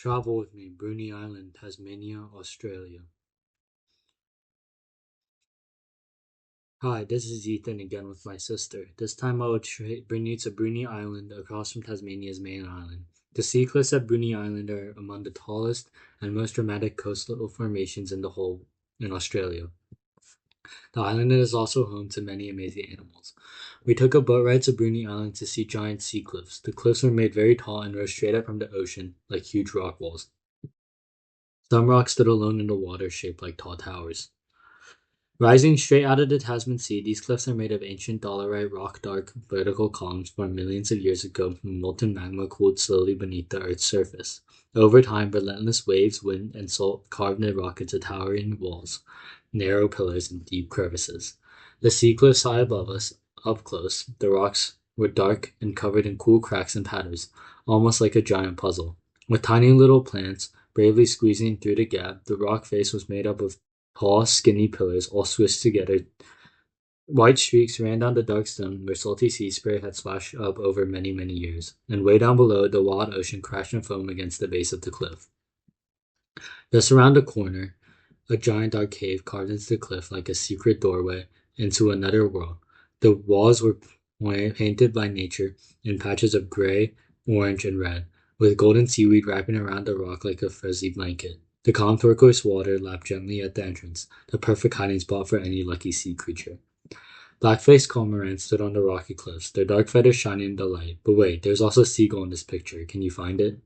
Travel with me, Bruny Island, Tasmania, Australia. Hi, this is Ethan again with my sister. This time I will bring you to Bruny Island across from Tasmania's main island. The sea cliffs at Bruny Island are among the tallest and most dramatic coastal formations in the whole in Australia. The island is also home to many amazing animals. We took a boat ride to Bruny Island to see giant sea cliffs. The cliffs were made very tall and rose straight up from the ocean like huge rock walls. Some rocks stood alone in the water, shaped like tall towers. Rising straight out of the Tasman Sea, these cliffs are made of ancient dolerite rock, dark vertical columns formed millions of years ago when molten magma cooled slowly beneath the Earth's surface. Over time, relentless waves, wind, and salt carved the rock into towering walls, narrow pillars, and deep crevices. The sea cliffs high above us, up close, the rocks were dark and covered in cool cracks and patterns, almost like a giant puzzle. With tiny little plants bravely squeezing through the gap, the rock face was made up of tall, skinny pillars, all squished together. White streaks ran down the dark stone where salty sea spray had splashed up over many, many years, and way down below, the wild ocean crashed and foamed against the base of the cliff. Just around the corner, a giant dark cave carved into the cliff like a secret doorway into another world. The walls were painted by nature in patches of gray, orange, and red, with golden seaweed wrapping around the rock like a fuzzy blanket. The calm turquoise water lapped gently at the entrance, the perfect hiding spot for any lucky sea creature. Black-faced cormorants stood on the rocky cliffs, their dark feathers shining in the light. But wait, there's also a seagull in this picture. Can you find it?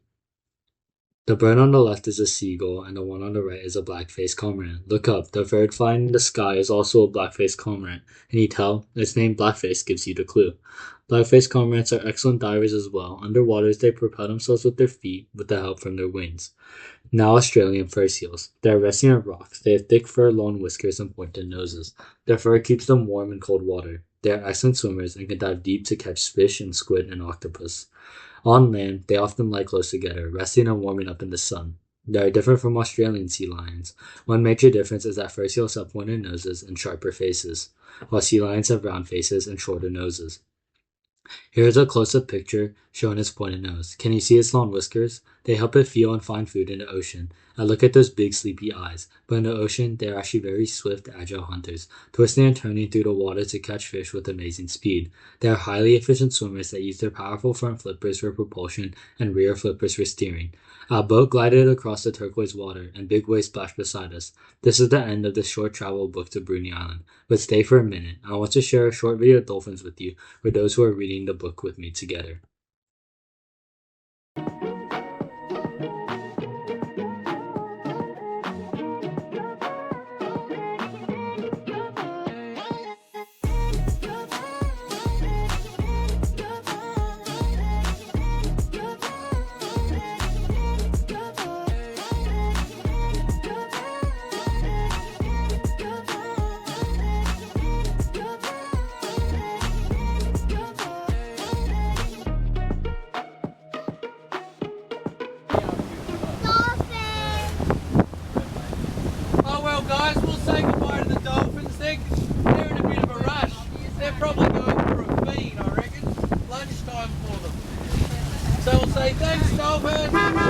The bird on the left is a seagull, and the one on the right is a black-faced cormorant. Look up. The bird flying in the sky is also a black-faced cormorant. Can you tell? Its name Blackface gives you the clue. Black-faced cormorants are excellent divers as well. Underwater, they propel themselves with their feet with the help from their wings. Now Australian fur seals. They are resting on rocks. They have thick fur, long whiskers, and pointed noses. Their fur keeps them warm in cold water. They are excellent swimmers and can dive deep to catch fish and squid and octopus. On land, they often lie close together, resting and warming up in the sun. They are different from Australian sea lions. One major difference is that fur seals have pointed noses and sharper faces, while sea lions have round faces and shorter noses. Here is a close-up picture showing its pointed nose. Can you see its long whiskers? They help it feel and find food in the ocean. And look at those big sleepy eyes. But in the ocean, they are actually very swift, agile hunters, twisting and turning through the water to catch fish with amazing speed. They are highly efficient swimmers that use their powerful front flippers for propulsion and rear flippers for steering. Our boat glided across the turquoise water, and big waves splashed beside us. This is the end of this short travel book to Bruny Island. But stay for a minute. I want to share a short video of dolphins with you for those who are reading the book with me together. Oh well guys, we'll say goodbye to the dolphins. They're in a bit of a rush. They're probably going for a feed, I reckon. Lunchtime for them. So we'll say thanks dolphins.